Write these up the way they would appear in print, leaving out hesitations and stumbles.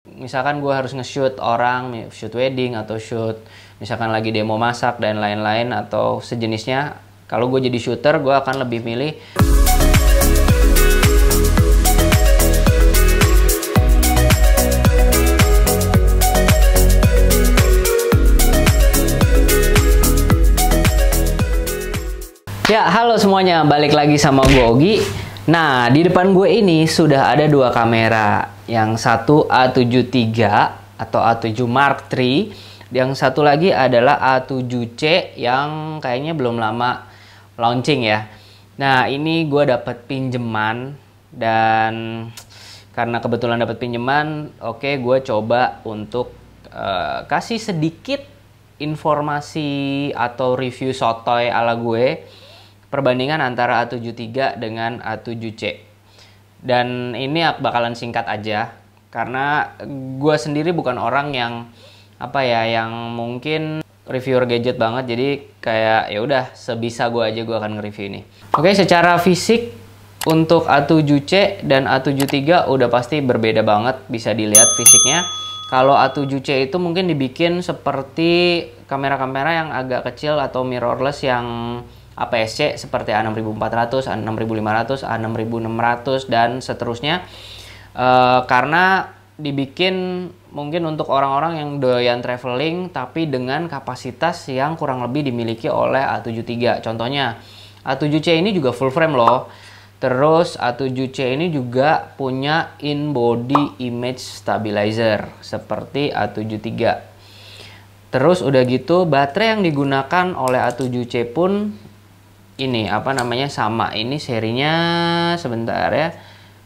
Misalkan gue harus nge-shoot orang, shoot wedding atau shoot misalkan lagi demo masak dan lain-lain atau sejenisnya. Kalau gue jadi shooter, gue akan lebih milih ya. Halo semuanya, balik lagi sama gue Ogi. Nah, di depan gue ini sudah ada dua kamera. Yang satu A7 III atau A7 Mark III. Yang satu lagi adalah A7C yang kayaknya belum lama launching ya. Nah, ini gue dapat pinjeman. Dan karena kebetulan dapat pinjeman, oke, gue coba untuk kasih sedikit informasi atau review sotoy ala gue. Perbandingan antara A7 III dengan A7C. Dan ini bakalan singkat aja karena gue sendiri bukan orang yang yang mungkin reviewer gadget banget, jadi kayak ya udah sebisa gue aja gue akan nge-review ini. Oke, secara fisik untuk A7C dan A7 III udah pasti berbeda banget, bisa dilihat fisiknya. Kalau A7C itu mungkin dibikin seperti kamera-kamera yang agak kecil atau mirrorless yang APS-C seperti A6400, A6500, A6600 dan seterusnya, karena dibikin mungkin untuk orang-orang yang doyan traveling tapi dengan kapasitas yang kurang lebih dimiliki oleh A7 III. Contohnya A7C ini juga full frame loh. Terus A7C ini juga punya in-body image stabilizer seperti A7 III. Terus udah gitu baterai yang digunakan oleh A7C pun ini sama, ini serinya sebentar ya,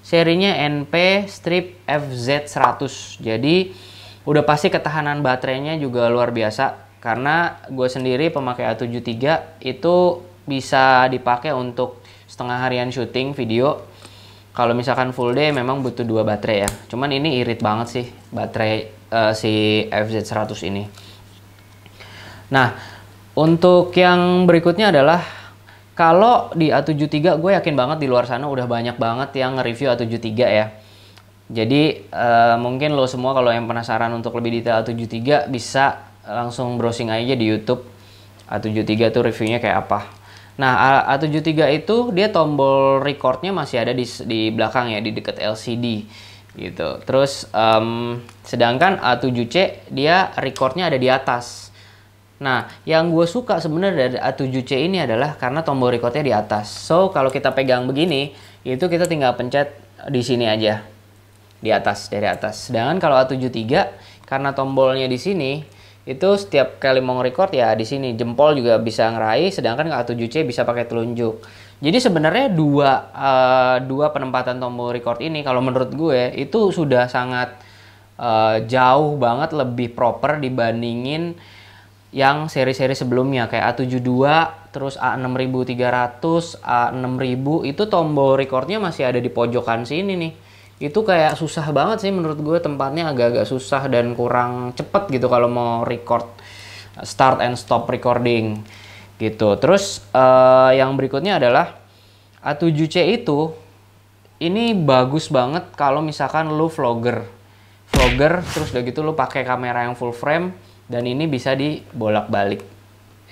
serinya NP strip FZ100. Jadi udah pasti ketahanan baterainya juga luar biasa, karena gue sendiri pemakai A7 III itu bisa dipakai untuk setengah harian syuting video. Kalau misalkan full day memang butuh 2 baterai ya, cuman ini irit banget sih baterai si FZ100 ini. Nah, untuk yang berikutnya adalah kalau di A7 III, gue yakin banget di luar sana udah banyak banget yang nge-review A7 III ya. Jadi mungkin lo semua kalau yang penasaran untuk lebih detail A7 III bisa langsung browsing aja di YouTube. A7 III tuh reviewnya kayak apa. Nah, A7 III itu dia tombol recordnya masih ada di belakang ya, di dekat LCD gitu. Terus sedangkan A7C dia recordnya ada di atas. Nah, yang gue suka sebenarnya dari A7C ini adalah karena tombol recordnya di atas. So, kalau kita pegang begini, itu kita tinggal pencet di sini aja. Di atas, dari atas. Sedangkan kalau A7 III, karena tombolnya di sini, itu setiap kali mau record ya di sini. Jempol juga bisa ngeraih, sedangkan A7C bisa pakai telunjuk. Jadi sebenarnya dua penempatan tombol record ini, kalau menurut gue, itu sudah sangat jauh banget lebih proper dibandingin yang seri-seri sebelumnya kayak A72, terus A6300, A6000 itu tombol recordnya masih ada di pojokan sini nih. Itu kayak susah banget sih menurut gue, tempatnya agak-agak susah dan kurang cepet gitu kalau mau record start and stop recording gitu. Terus yang berikutnya adalah A7C itu ini bagus banget kalau misalkan lu vlogger terus udah gitu lu pakai kamera yang full frame. Dan ini bisa dibolak-balik,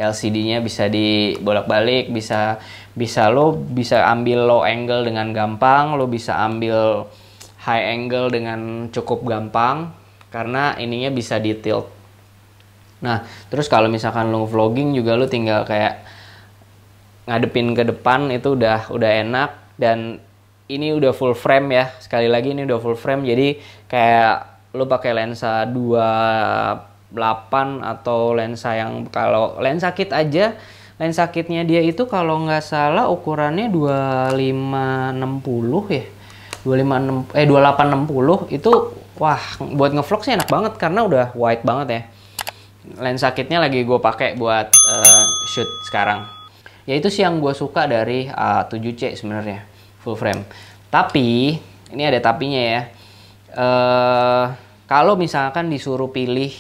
LCD-nya bisa dibolak-balik, bisa lo bisa ambil low angle dengan gampang, lo bisa ambil high angle dengan cukup gampang karena ininya bisa di tilt. Nah, terus kalau misalkan lo vlogging juga lo tinggal kayak ngadepin ke depan, itu udah enak. Dan ini udah full frame ya, sekali lagi ini udah full frame, jadi kayak lo pakai lensa 2.8 atau lensa yang, kalau lensa kit aja, lensa kitnya dia itu kalau nggak salah ukurannya 2560 ya, 2860 itu, wah buat ngevlog sih enak banget karena udah wide banget ya. Lensa kitnya lagi gue pakai buat shoot sekarang. Ya itu sih yang gue suka dari A7C sebenarnya, full frame. Tapi ini ada tapinya ya. Kalau misalkan disuruh pilih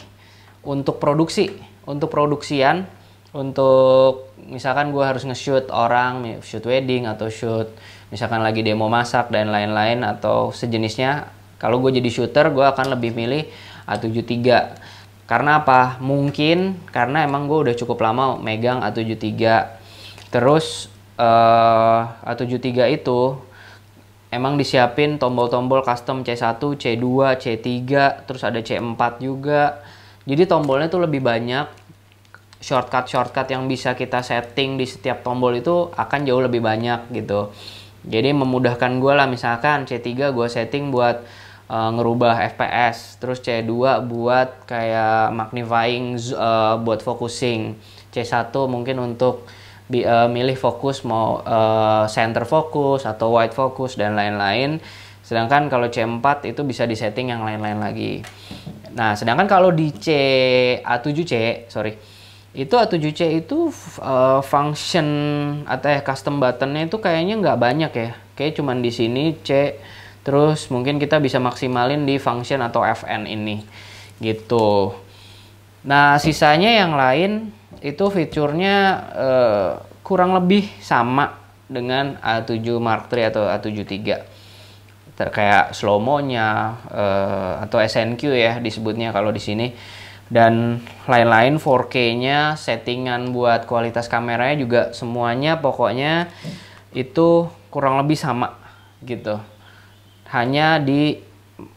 untuk produksian, untuk misalkan gue harus nge-shoot orang, shoot wedding atau shoot misalkan lagi demo masak dan lain-lain atau sejenisnya, Kalau gue jadi shooter, gue akan lebih milih A73. Karena apa? Mungkin karena emang gue udah cukup lama megang A73. Terus A73 itu emang disiapin tombol-tombol custom C1, C2, C3, terus ada C4 juga. Jadi tombolnya tuh lebih banyak. Shortcut yang bisa kita setting di setiap tombol itu akan jauh lebih banyak gitu. Jadi memudahkan gue lah, misalkan C3 gue setting buat ngerubah FPS, terus C2 buat kayak magnifying, buat focusing, C1 mungkin untuk milih fokus mau center fokus atau wide focus dan lain-lain. Sedangkan kalau C4 itu bisa disetting yang lain-lain lagi. Nah, sedangkan kalau di A7C, itu A7C itu function atau custom buttonnya itu kayaknya nggak banyak ya. Kayak cuman di sini C. Terus mungkin kita bisa maksimalin di function atau FN ini gitu. Nah, sisanya yang lain itu fiturnya kurang lebih sama dengan A7 Mark III atau A73. Kayak slow-mo-nya atau SNQ ya disebutnya kalau di sini. Dan lain-lain, 4K-nya, settingan buat kualitas kameranya juga semuanya pokoknya itu kurang lebih sama gitu. Hanya di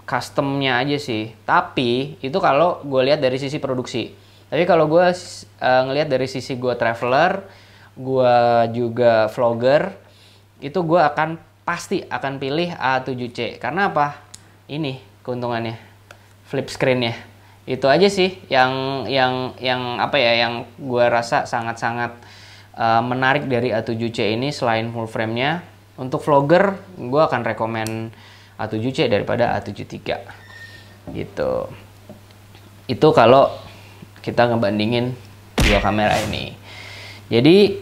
customnya aja sih. Tapi itu kalau gue lihat dari sisi produksi. Tapi kalau gue ngelihat dari sisi gue traveler, gue juga vlogger, itu gue pasti akan pilih A7C. Karena apa? Ini keuntungannya, flip screen-nya. Itu aja sih yang apa ya, yang gue rasa sangat-sangat menarik dari A7C ini selain full frame-nya. Untuk vlogger, gue akan rekomen A7C daripada A73 gitu. Itu kalau kita ngebandingin dua kamera ini. Jadi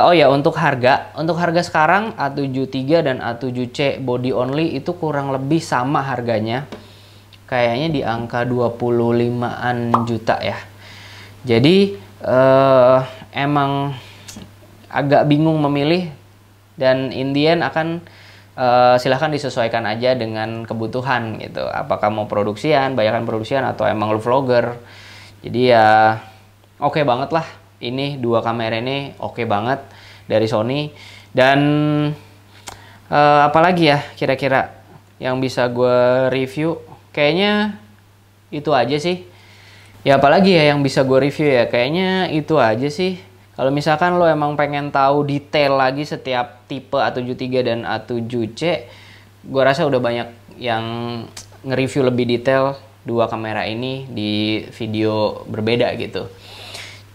oh ya, untuk harga sekarang A73 dan A7C body only itu kurang lebih sama harganya. Kayaknya di angka 25-an juta ya. Jadi emang agak bingung memilih, dan in the end akan silahkan disesuaikan aja dengan kebutuhan gitu. Apakah mau produksian, bayakan produksian, atau emang lu vlogger. Jadi ya oke banget lah. Ini dua kamera ini oke banget dari Sony. Dan apalagi ya kira-kira yang bisa gue review? Kayaknya itu aja sih. Ya apalagi ya yang bisa gue review ya? Kayaknya itu aja sih. Kalau misalkan lo emang pengen tahu detail lagi setiap tipe A73 dan A7C, gue rasa udah banyak yang nge-review lebih detail dua kamera ini di video berbeda gitu.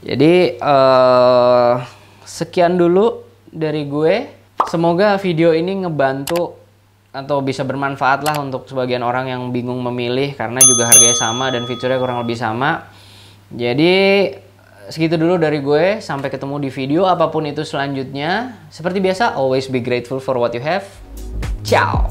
Jadi sekian dulu dari gue. Semoga video ini ngebantu atau bisa bermanfaat lah untuk sebagian orang yang bingung memilih, karena juga harganya sama dan fiturnya kurang lebih sama. Jadi segitu dulu dari gue. Sampai ketemu di video apapun itu selanjutnya. Seperti biasa, always be grateful for what you have. Ciao!